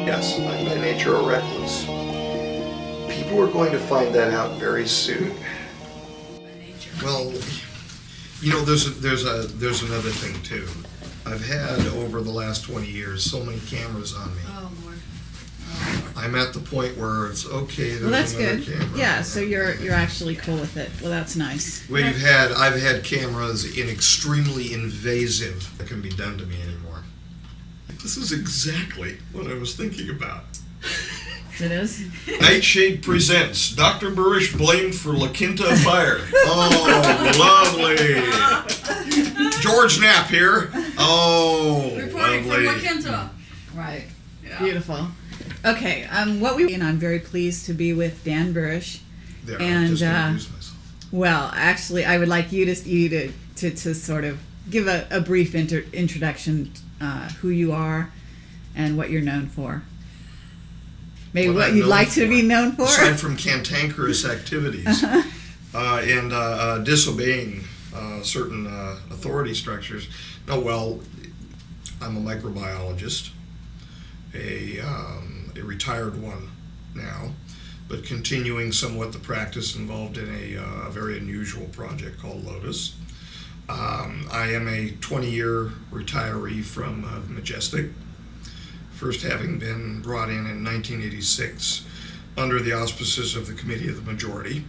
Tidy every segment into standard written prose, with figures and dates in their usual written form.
Yes, I'm by nature a recluse. People are going to find that out very soon. Well, you know, there's another thing too. I've had over the last 20 years so many cameras on me. Oh Lord. I'm at the point where it's okay. There's Well, that's another good. camera. Yeah, so you're actually cool with it. Well, that's nice. I've had cameras in extremely invasive that can be done to me anymore. This is exactly what I was thinking about. It is? Nightshade presents Dr. Burisch blamed for La Quinta fire. Oh, lovely. George Knapp here. Oh, Reporting lovely. from La Quinta. Right. Yeah. Beautiful. Okay, and I'm very pleased to be with Dan Burisch. There, And, I just introduced myself. Well, actually, I would like you to sort of give a brief introduction, who you are and what you're known for. Maybe what I'm you'd known like to be known for. Aside from cantankerous activities and disobeying certain authority structures. No, well, I'm a microbiologist, a retired one now, but continuing somewhat the practice involved in a very unusual project called Lotus. I am a 20-year retiree from Majestic, first having been brought in 1986 under the auspices of the Committee of the Majority,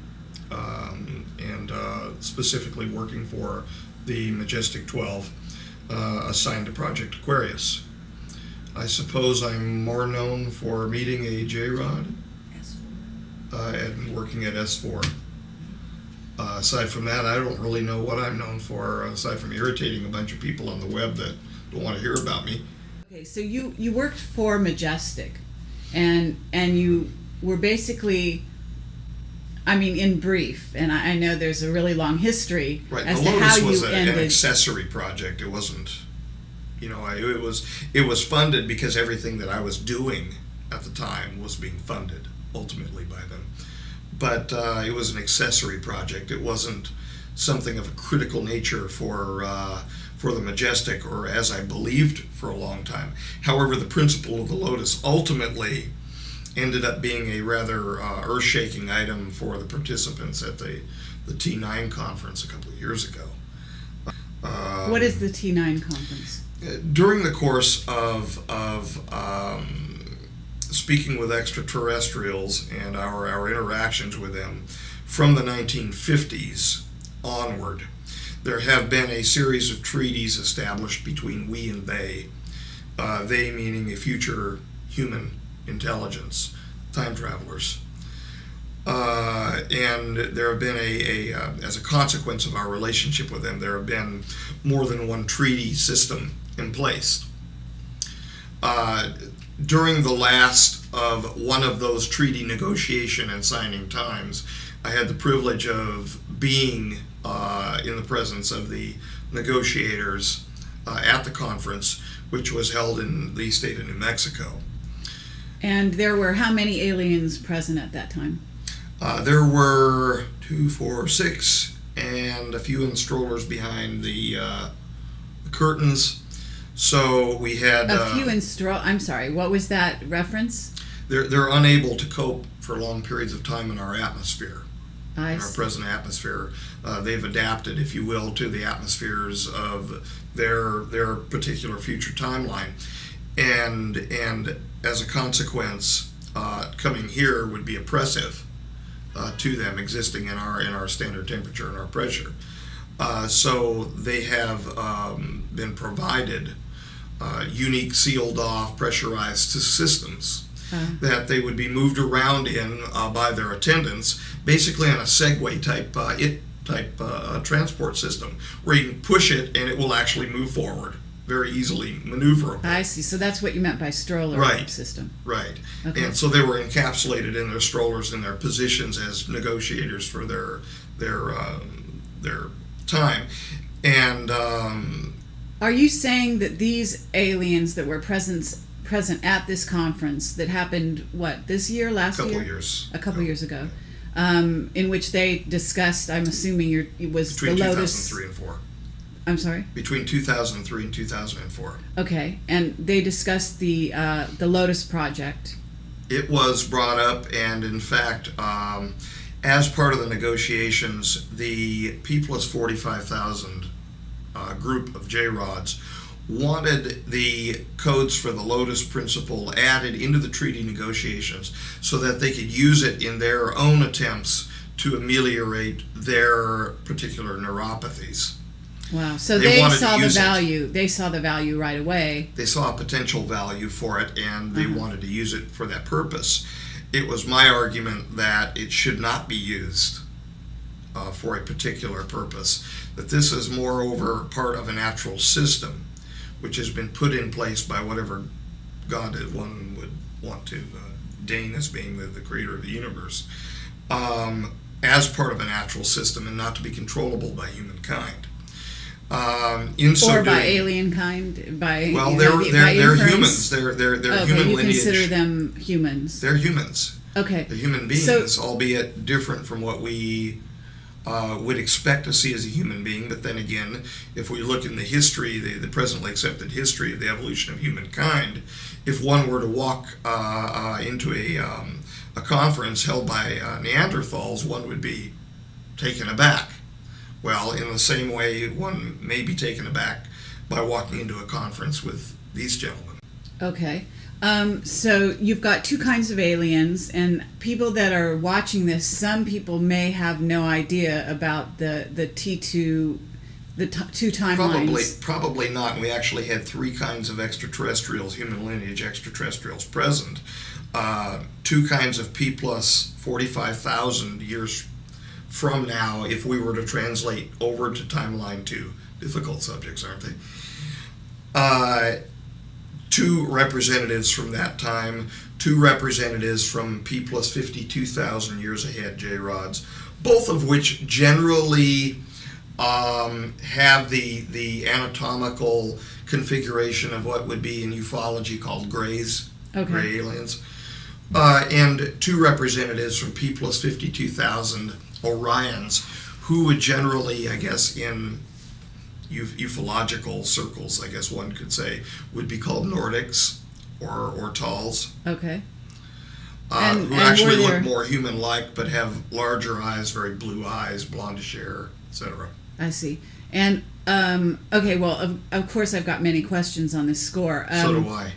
and specifically working for the Majestic 12, assigned to Project Aquarius. I suppose I'm more known for meeting a Jrod and working at S4. Aside from that, I don't really know what I'm known for, aside from irritating a bunch of people on the web that don't want to hear about me. Okay, so you worked for Majestic, and you were basically, I mean, in brief, and I know there's a really long history Right, as the to Lotus how was you an ended. accessory project. It wasn't, it was funded because everything that I was doing at the time was being funded ultimately by them. But it was an accessory project. It wasn't something of a critical nature for the Majestic, or as I believed for a long time. However, the principle of the Lotus ultimately ended up being a rather earth-shaking item for the participants at the T9 conference a couple of years ago. What is the T9 conference? During the course of speaking with extraterrestrials and our interactions with them from the 1950s onward, there have been a series of treaties established between we and they meaning a future human intelligence, time travelers. And there have been as a consequence of our relationship with them, there have been more than one treaty system in place. During the last of one of those treaty negotiation and signing times, I had the privilege of being in the presence of the negotiators at the conference, which was held in the state of New Mexico. And there were how many aliens present at that time? There were 2, 4, 6, and a few in strollers behind the curtains. So we had A few in I'm sorry, what was that reference? They're unable to cope for long periods of time in our atmosphere. In our see. present atmosphere. They've adapted, if you will, to the atmospheres of their particular future timeline. And as a consequence, coming here would be oppressive to them, existing in our standard temperature and our pressure. So they have been provided unique sealed off pressurized systems that they would be moved around in by their attendants, basically on a Segway type transport system, where you can push it and it will actually move forward very easily, maneuverable. I see. So that's what you meant by stroller Right. system. Right. Okay. And so they were encapsulated in their strollers in their positions as negotiators for their time. And Are you saying that these aliens that were present at this conference that happened, what, this year, last year? a couple years ago, in which they discussed, I'm assuming it was between the Lotus. 2003 and 4. I'm sorry? Between 2003 and 2004. Okay, and they discussed the Lotus Project. It was brought up, and in fact, as part of the negotiations, the P plus 45,000 group of Jrods wanted the codes for the Lotus Principle added into the treaty negotiations so that they could use it in their own attempts to ameliorate their particular neuropathies. Wow. So They wanted saw to the use it. value. They saw the value right away. They saw a potential value for it, and they wanted to use it for that purpose. It was my argument that it should not be used for a particular purpose, that this is moreover part of a natural system which has been put in place by whatever God that one would want to deign as being the creator of the universe, as part of a natural system and not to be controllable by humankind. Or by alien kind, by well, by they're inference? humans. They're Okay, human you lineage. consider them humans. They're humans. Okay. They're human beings, albeit different from what we would expect to see as a human being. But then again, if we look in the history, the presently accepted history of the evolution of humankind, if one were to walk into a conference held by Neanderthals, one would be taken aback. Well, in the same way, one may be taken aback by walking into a conference with these gentlemen. Okay. So you've got two kinds of aliens, and people that are watching this, some people may have no idea about the T2, two timelines. Probably not. We actually had three kinds of extraterrestrials, human lineage extraterrestrials present. Two kinds of P plus 45,000 years from now, if we were to translate over to timeline 2. Difficult subjects, aren't they? Two representatives from that time, two representatives from P plus 52,000 years ahead, Jrods, both of which generally have the anatomical configuration of what would be in ufology called grays, gray aliens, and two representatives from P plus 52,000 Orions, who would generally, I guess, in ufological circles, I guess one could say, would be called Nordics or Tals. Okay. Who actually look more human-like but have larger eyes, very blue eyes, blondish hair, etc. I see. And, okay, well, of course I've got many questions on this score. So do I.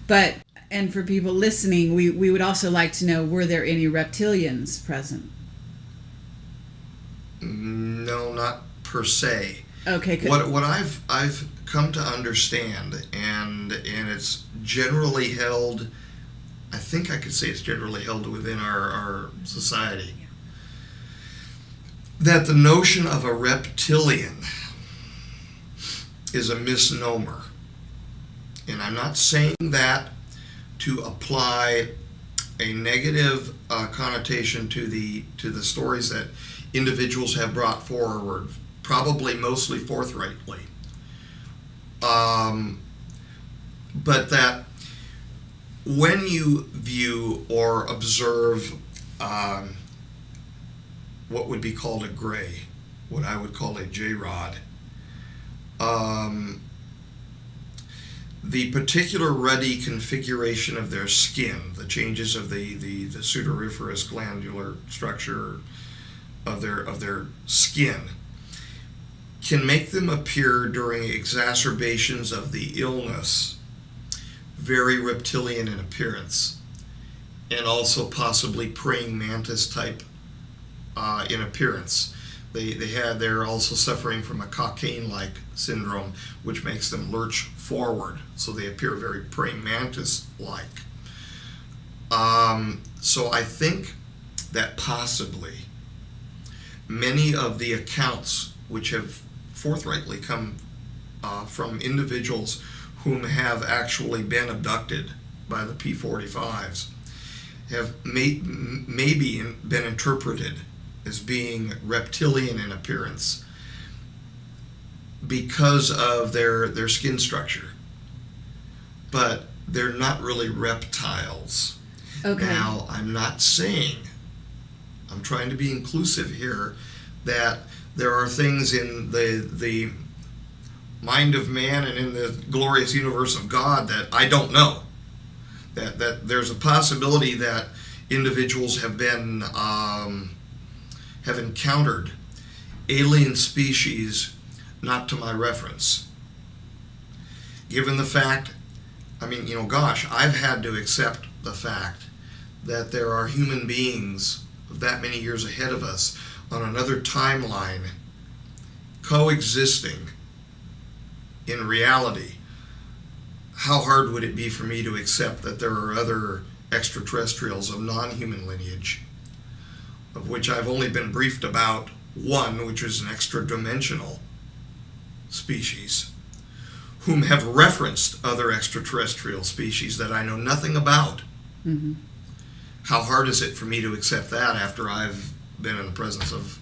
But, and for people listening, we would also like to know, were there any reptilians present? No, not per se. Okay. What I've come to understand, and it's generally held, I think I could say it's generally held within our society, that the notion of a reptilian is a misnomer. And I'm not saying that to apply a negative connotation to the stories that individuals have brought forward, probably mostly forthrightly. But that when you view or observe what would be called a gray, what I would call a Jrod, the particular ruddy configuration of their skin, the changes of the sudoriferous glandular structure of their skin, can make them appear during exacerbations of the illness very reptilian in appearance, and also possibly praying mantis type in appearance. They're also suffering from a cocaine-like syndrome, which makes them lurch forward, so they appear very praying mantis-like. So I think that possibly many of the accounts which have forthrightly come from individuals whom have actually been abducted by the P-45s have maybe been interpreted as being reptilian in appearance because of their skin structure. But they're not really reptiles. Okay. Now, I'm not saying, I'm trying to be inclusive here, that there are things in the mind of man and in the glorious universe of God that I don't know. That there's a possibility that individuals have been have encountered alien species not to my reference. Given the fact, gosh, I've had to accept the fact that there are human beings that many years ahead of us on another timeline coexisting in reality. How hard would it be for me to accept that there are other extraterrestrials of non-human lineage, of which I've only been briefed about one, which is an extra-dimensional species, whom have referenced other extraterrestrial species that I know nothing about. Mm-hmm. How hard is it for me to accept that after I've been in the presence of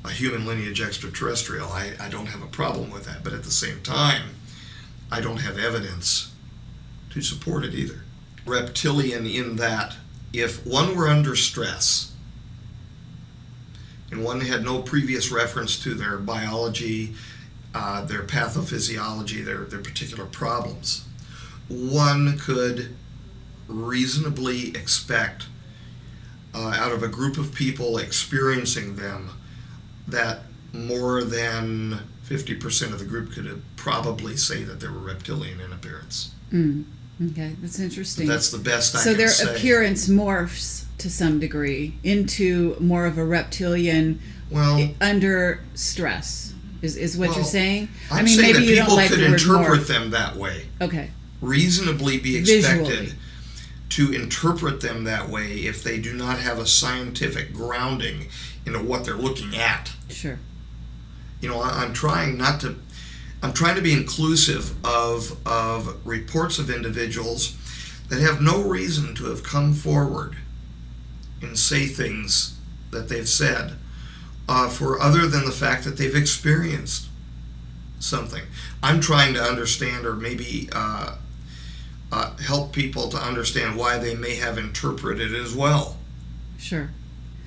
a human lineage extraterrestrial? I don't have a problem with that, but at the same time, I don't have evidence to support it either. Reptilian in that if one were under stress and one had no previous reference to their biology, their pathophysiology, their particular problems, one could reasonably expect out of a group of people experiencing them that more than 50% of the group could probably say that they were reptilian in appearance. Okay, that's interesting. That's the best I so can their say. appearance morphs to some degree into more of a reptilian under stress, is what you're saying? I'm saying maybe that you don't people like could the word interpret morph. them that way. Okay. Reasonably be expected Visually. to interpret them that way if they do not have a scientific grounding into what they're looking at. Sure. I'm trying to be inclusive of reports of individuals that have no reason to have come forward and say things that they've said for other than the fact that they've experienced something. I'm trying to understand, or maybe help people to understand why they may have interpreted it as well. Sure.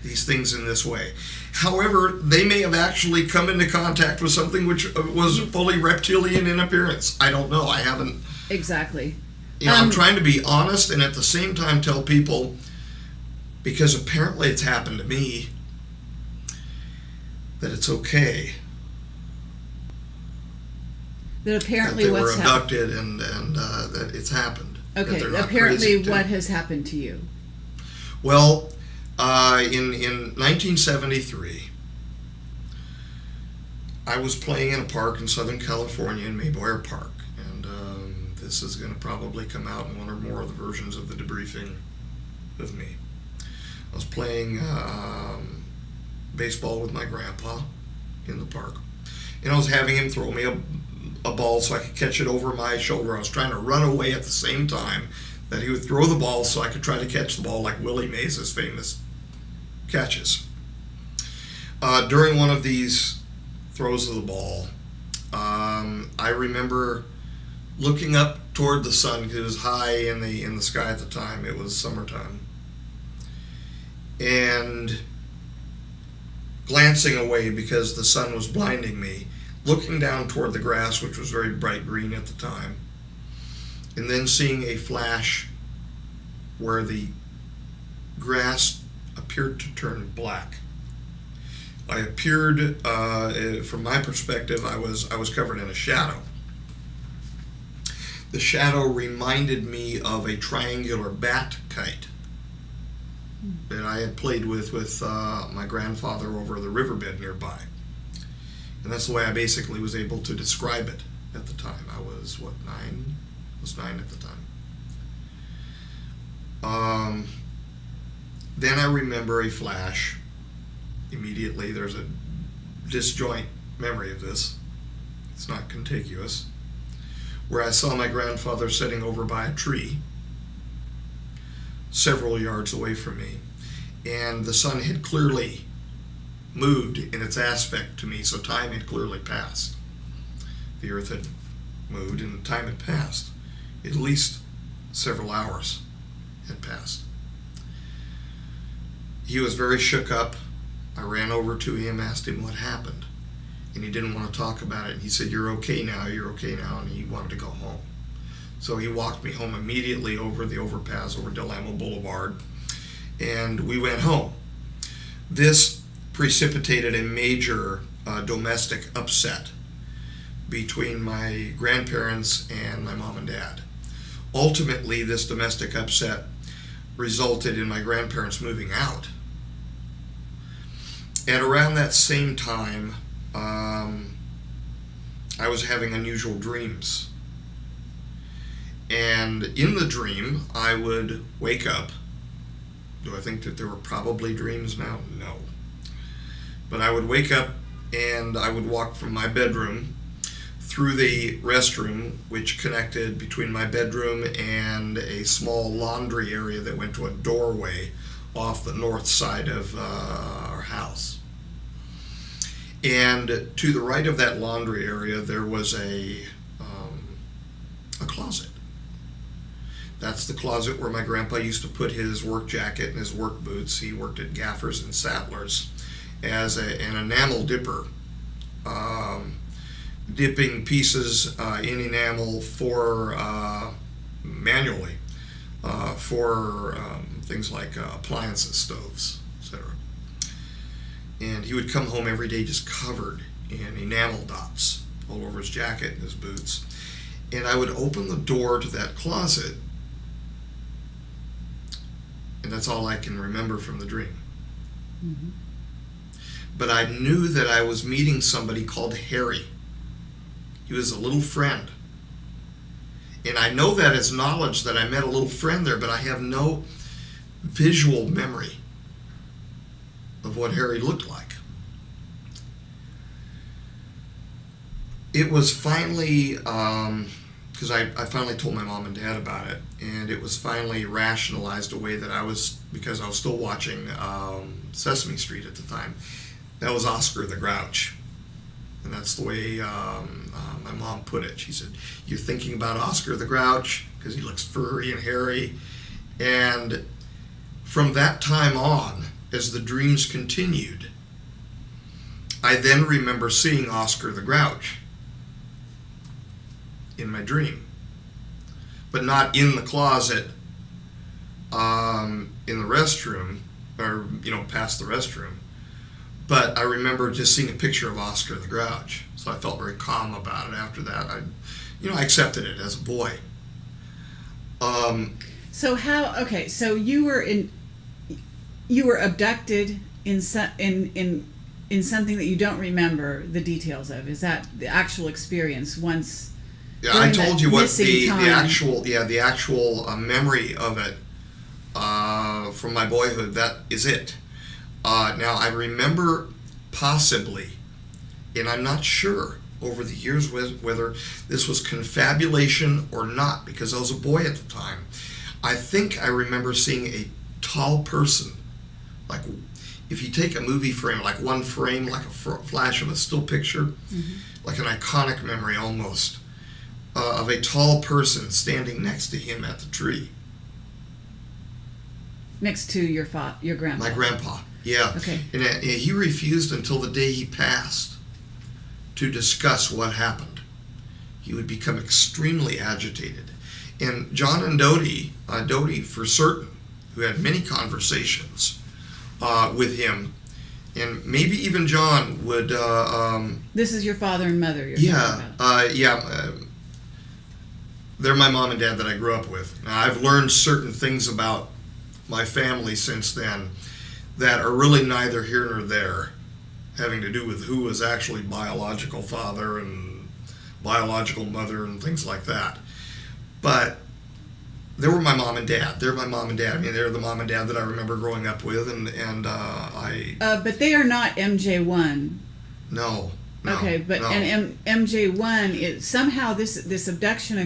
These things in this way. However, they may have actually come into contact with something which was fully reptilian in appearance. I don't know. I haven't. Exactly. I'm trying to be honest and at the same time tell people, because apparently it's happened to me, that it's okay. That apparently that they what's were happened. abducted and that it's happened. Okay. That they're not Apparently, crazy what too. has happened to you? Well, in 1973, I was playing in a park in Southern California in Mayboyer Park, and this is going to probably come out in one or more of the versions of the debriefing of me. I was playing baseball with my grandpa in the park, and I was having him throw me a ball so I could catch it over my shoulder. I was trying to run away at the same time that he would throw the ball so I could try to catch the ball like Willie Mays' famous catches. During one of these throws of the ball, I remember looking up toward the sun, because it was high in the sky at the time. It was summertime, and glancing away because the sun was blinding me, looking down toward the grass, which was very bright green at the time, and then seeing a flash where the grass appeared to turn black. I appeared, from my perspective, I was covered in a shadow. The shadow reminded me of a triangular bat kite that I had played with my grandfather over the riverbed nearby. And that's the way I basically was able to describe it at the time. I was, 9? I was 9 at the time. Then I remember a flash. Immediately, there's a disjoint memory of this. It's not contiguous. Where I saw my grandfather sitting over by a tree, several yards away from me, and the sun had clearly moved in its aspect to me, so time had clearly passed. The earth had moved and time had passed. At least several hours had passed. He was very shook up. I ran over to him, asked him what happened. and he didn't want to talk about it. He said, you're okay now, and he wanted to go home. So he walked me home immediately over the overpass over Del Amo Boulevard, and we went home. This precipitated a major domestic upset between my grandparents and my mom and dad. Ultimately, this domestic upset resulted in my grandparents moving out. And around that same time, I was having unusual dreams. And in the dream, I would wake up. Do I think that there were probably dreams now? No. But I would wake up and I would walk from my bedroom through the restroom, which connected between my bedroom and a small laundry area that went to a doorway off the north side of our house. And to the right of that laundry area, there was a closet. That's the closet where my grandpa used to put his work jacket and his work boots. He worked at Gaffers and Sattlers as an enamel dipper, dipping pieces in enamel for manually for things like appliances, stoves, etc. And he would come home every day just covered in enamel dots all over his jacket and his boots. And I would open the door to that closet, and that's all I can remember from the dream. Mm-hmm. But I knew that I was meeting somebody called Harry. He was a little friend. And I know that as knowledge that I met a little friend there, but I have no visual memory of what Harry looked like. It was finally, because I finally told my mom and dad about it, and it was finally rationalized away that because I was still watching Sesame Street at the time, that was Oscar the Grouch. And that's the way my mom put it. She said, you're thinking about Oscar the Grouch because he looks furry and hairy. And from that time on, as the dreams continued, I then remember seeing Oscar the Grouch in my dream, but not in the closet, in the restroom, or past the restroom. But I remember just seeing a picture of Oscar the Grouch, so I felt very calm about it. After that, I accepted it as a boy. So you were abducted in something that you don't remember the details of. Is that the actual experience once? Yeah, I told you what the actual memory of it from my boyhood. That is it. Now I remember possibly, and I'm not sure over the years whether this was confabulation or not, because I was a boy at the time. I think I remember seeing a tall person, like if you take a movie frame, like one frame, like a flash of a still picture, mm-hmm. like an iconic memory almost, of a tall person standing next to him at the tree. Next to your grandpa. My grandpa, yeah. Okay. And he refused until the day he passed to discuss what happened. He would become extremely agitated. And John and Dodie for certain, who had many conversations with him, and maybe even John would... this is your father and mother you're talking about. They're my mom and dad that I grew up with. Now, I've learned certain things about my family since then that are really neither here nor there, having to do with who was actually biological father and biological mother and things like that. But they were my mom and dad. They're my mom and dad. I mean, they're the mom and dad that I remember growing up with, and I... but they are not MJ1. No. Okay, but no. And MJ1, somehow this abduction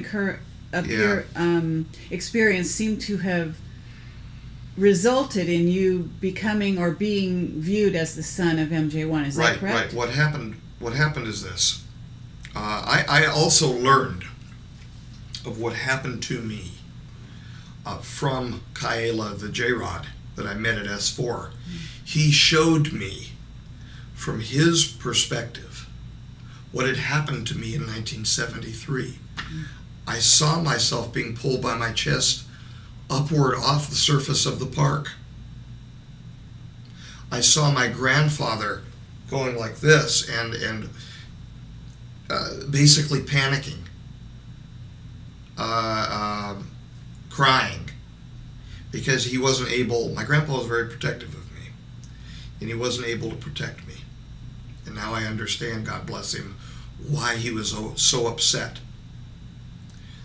experience seemed to have resulted in you becoming or being viewed as the son of MJ1. Is that correct? Right. What happened is this. I also learned of what happened to me from Kaela, the Jrod that I met at S4. He showed me from his perspective what had happened to me in 1973. I saw myself being pulled by my chest upward off the surface of the park. I saw my grandfather going like this and basically panicking, crying, because he wasn't able. My grandpa was very protective of me, and he wasn't able to protect me. And now I understand, God bless him, why he was so upset.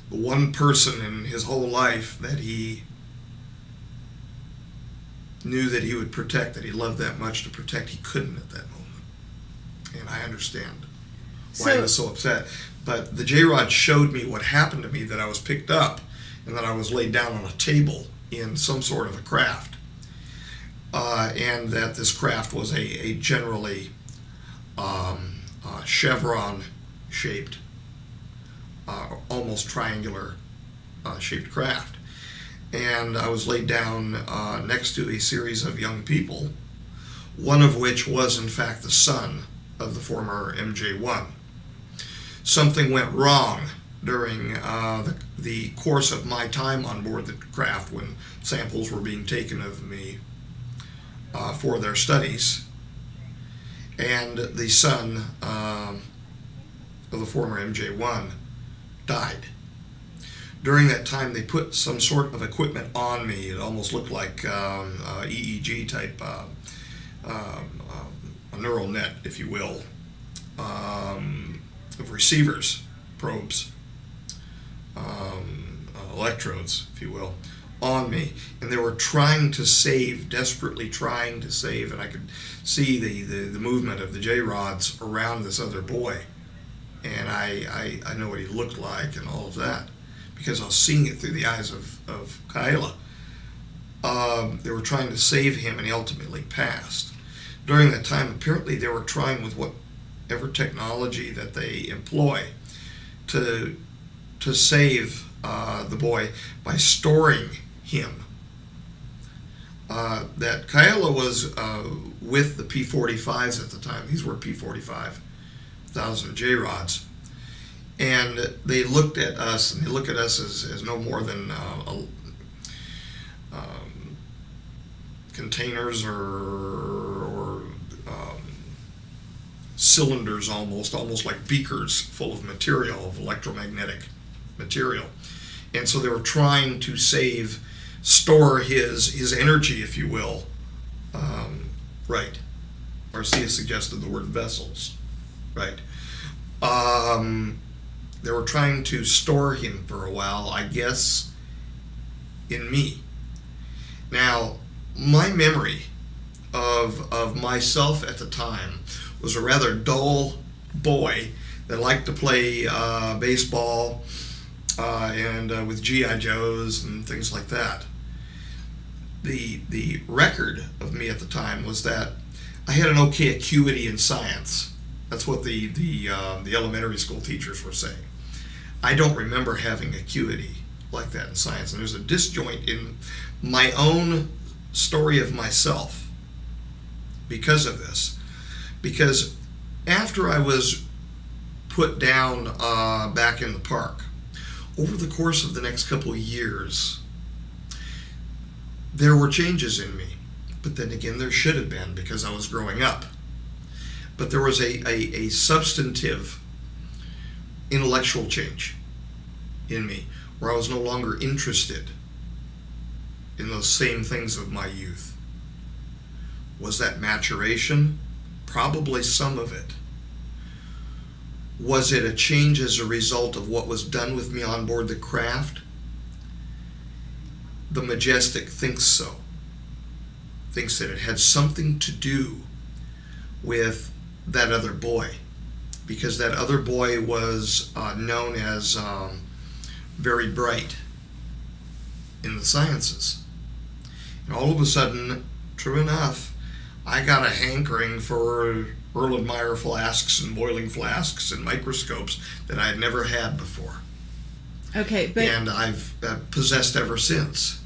The one person in his whole life that he knew that he would protect, that he loved that much to protect, he couldn't at that moment. And I understand why he was so upset. But the Jrod showed me what happened to me, that I was picked up and that I was laid down on a table in some sort of a craft. And that this craft was a generally chevron-shaped, almost triangular shaped craft. And I was laid down next to a series of young people, one of which was in fact the son of the former MJ1. Something went wrong during the course of my time on board the craft when samples were being taken of me for their studies. And the son of the former MJ1 died. During that time, they put some sort of equipment on me. It almost looked like EEG type, a neural net, if you will, of receivers, probes, electrodes, if you will, on me. And they were trying to save, desperately trying to save, and I could see the movement of the Jrods around this other boy. And I know what he looked like and all of that, because I was seeing it through the eyes of Kyla. They were trying to save him, and he ultimately passed. During that time, apparently they were trying with whatever technology that they employ to save the boy by storing him. That Kyla was with the P-45s at the time. These were P-45,000 Jrods. And they looked at us, and they look at us as no more than containers or cylinders, almost like beakers full of material, of electromagnetic material. And so they were trying to store his energy, if you will. Right. Marcia suggested the word vessels. Right. They were trying to store him for a while, I guess, in me. Now, my memory of myself at the time was a rather dull boy that liked to play baseball and with G.I. Joes and things like that. The record of me at the time was that I had an okay acuity in science. That's what the elementary school teachers were saying. I don't remember having acuity like that in science, and there's a disjoint in my own story of myself because of this. Because after I was put down back in the park, over the course of the next couple of years, there were changes in me. But then again, there should have been, because I was growing up. But there was a substantive intellectual change in me, where I was no longer interested in those same things of my youth. Was that maturation? Probably some of it. Was it a change as a result of what was done with me on board the craft? The Majestic thinks so. Thinks that it had something to do with that other boy, because that other boy was known as very bright in the sciences. And all of a sudden, true enough, I got a hankering for Erlenmeyer flasks and boiling flasks and microscopes that I had never had before. Okay, but... And I've possessed ever since.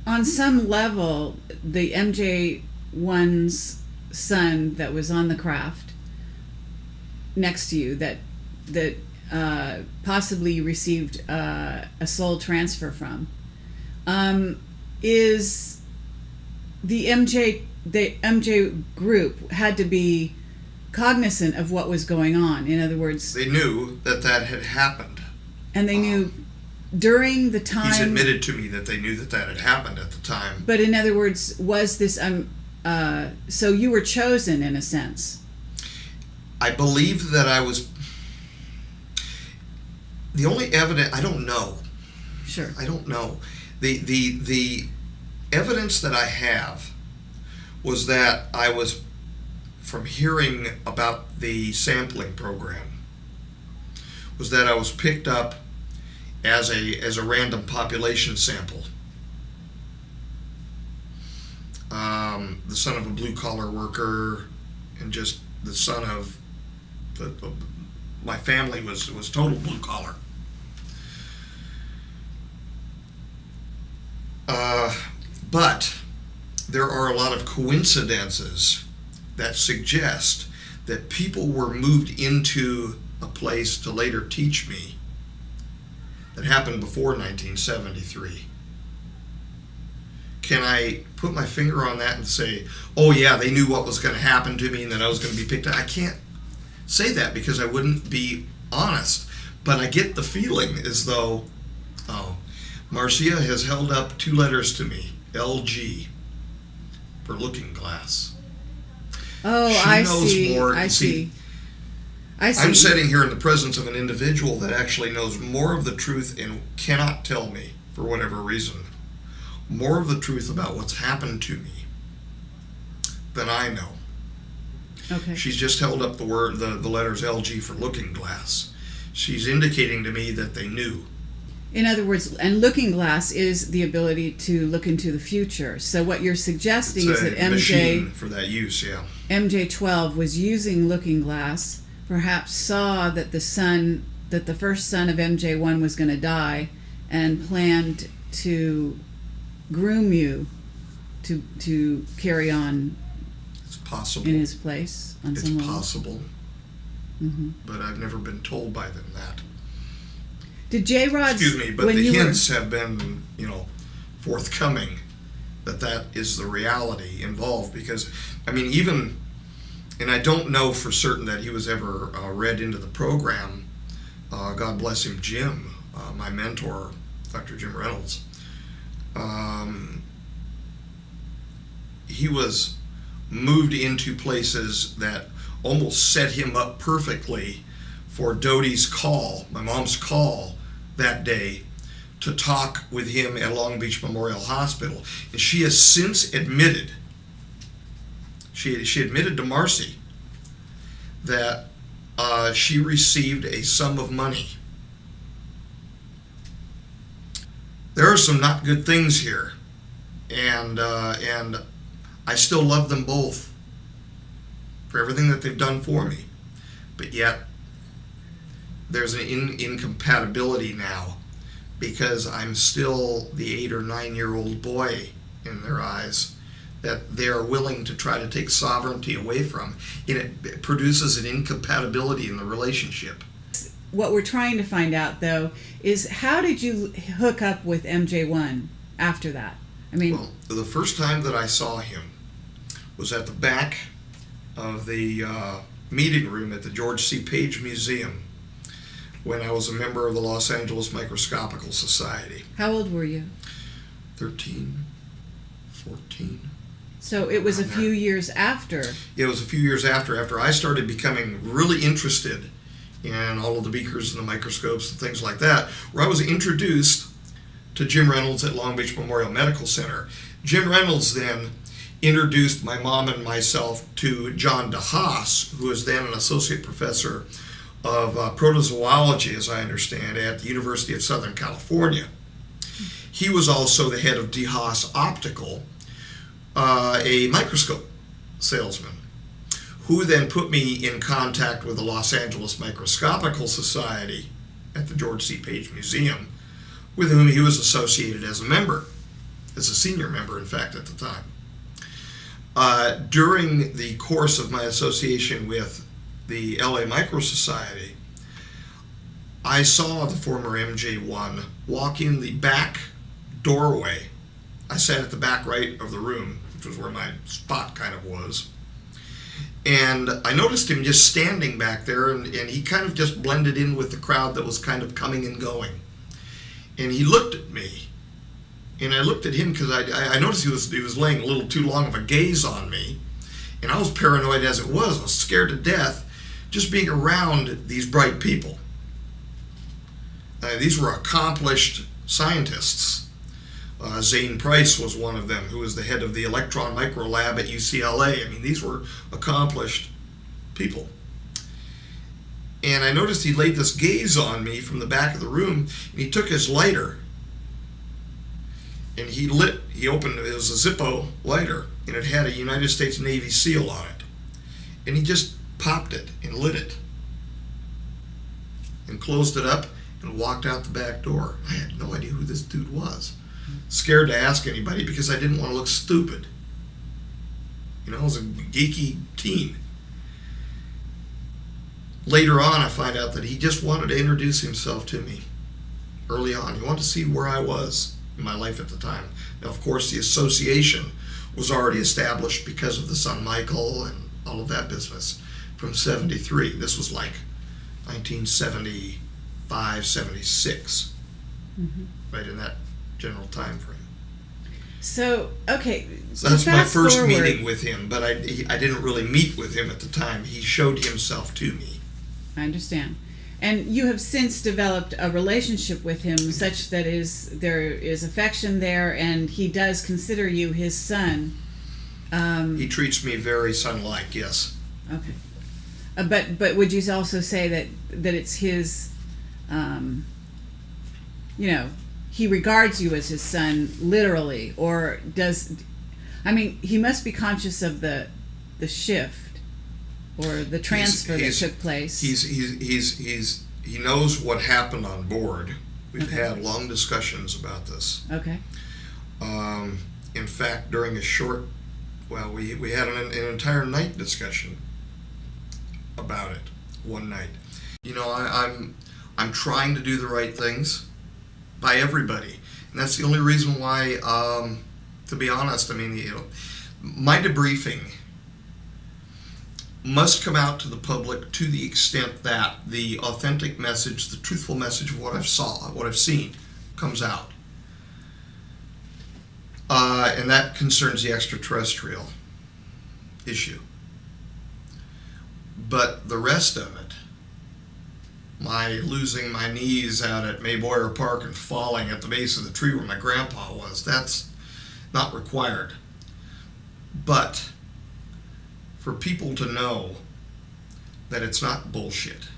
On some level, the MJ1's son that was on the craft next to you that possibly you received a soul transfer from, is the MJ group had to be cognizant of what was going on. In other words, they knew that had happened, and they knew during the time. He's admitted to me that they knew that had happened at the time. But in other words, was this so you were chosen in a sense? I believe that I was. The only evidence, I don't know. Sure. I don't know. The evidence that I have was that I was, from hearing about the sampling program, was that I was picked up as a random population sample. The son of a blue-collar worker, and just the son of my family was total blue-collar. But there are a lot of coincidences that suggest that people were moved into a place to later teach me that happened before 1973. Can I put my finger on that and say, oh yeah, they knew what was going to happen to me and that I was going to be picked up? I can't say that because I wouldn't be honest. But I get the feeling as though, Marcia has held up 2 letters to me, LG, for Looking Glass. Oh, she knows see. more. I see. I'm sitting here in the presence of an individual that actually knows more of the truth and cannot tell me, for whatever reason, more of the truth about what's happened to me than I know. Okay. She's just held up the letters LG for Looking Glass. She's indicating to me that they knew. In other words, and Looking Glass is the ability to look into the future. So what you're suggesting is that machine for that use, yeah. MJ12 was using Looking Glass, perhaps saw that the first son of MJ1 was going to die, and planned to groom you to carry on. It's possible. In his place on it's some level. Possible. Mm-hmm. But I've never been told by them that. Did Jrod? Excuse me, but the hints have been, forthcoming that is the reality involved. Because, I mean, even, and I don't know for certain that he was ever read into the program. God bless him, Jim, my mentor, Dr. Jim Reynolds. He was moved into places that almost set him up perfectly for Dodie's call, my mom's call that day, to talk with him at Long Beach Memorial Hospital. And she has since admitted, she admitted to Marcy that she received a sum of money. There are some not good things here, and I still love them both for everything that they've done for me, but yet there's an incompatibility now because I'm still the 8 or 9 year old boy in their eyes that they are willing to try to take sovereignty away from, and it produces an incompatibility in the relationship. What we're trying to find out, though, is how did you hook up with MJ1 after that? I mean, well, the first time that I saw him was at the back of the meeting room at the George C. Page Museum when I was a member of the Los Angeles Microscopical Society. How old were you? 13, 14. So it was a few years after. It was a few years after I started becoming really interested in all of the beakers and the microscopes and things like that, where I was introduced to Jim Reynolds at Long Beach Memorial Medical Center. Jim Reynolds then introduced my mom and myself to John DeHaas, who was then an associate professor of protozoology, as I understand, at the University of Southern California. He was also the head of DeHaas Optical, a microscope salesman, who then put me in contact with the Los Angeles Microscopical Society at the George C. Page Museum, with whom he was associated as a member, as a senior member, in fact, at the time. During the course of my association with the LA Micro Society, I saw the former MJ1 walk in the back doorway. I sat at the back right of the room, which was where my spot kind of was. And I noticed him just standing back there, and he kind of just blended in with the crowd that was kind of coming and going. And he looked at me, and I looked at him because I noticed he was laying a little too long of a gaze on me. And I was paranoid as it was. I was scared to death just being around these bright people. These were accomplished scientists. Zane Price was one of them, who was the head of the Electron Micro Lab at UCLA. I mean, these were accomplished people. And I noticed he laid this gaze on me from the back of the room, and he took his lighter, and he opened, it was a Zippo lighter, and it had a United States Navy seal on it. And he just popped it and lit it, and closed it up, and walked out the back door. I had no idea who this dude was. Scared to ask anybody because I didn't want to look stupid. You know, I was a geeky teen. Later on, I find out that he just wanted to introduce himself to me early on. He wanted to see where I was in my life at the time. Now, of course, the association was already established because of the son Michael and all of that business from 73. This was like 1975, 76, right in that general time frame. So, okay. So that's my first forward. meeting with him, but I didn't really meet with him at the time. He showed himself to me. I understand. And you have since developed a relationship with him such that there is affection there, and he does consider you his son. He treats me very son-like, yes. Okay. But would you also say that it's his, he regards you as his son literally, or he must be conscious of the shift or the transfer that took place. He knows what happened on board. We've had long discussions about this. Okay. In fact, during we had an entire night discussion about it one night. You know, I'm trying to do the right things by everybody, and that's the only reason why. To be honest, I mean, my debriefing must come out to the public to the extent that the authentic message, the truthful message of what I've seen, comes out. And that concerns the extraterrestrial issue. But the rest of it, my losing my knees out at Mayboyer Park and falling at the base of the tree where my grandpa was, that's not required. But for people to know that it's not bullshit,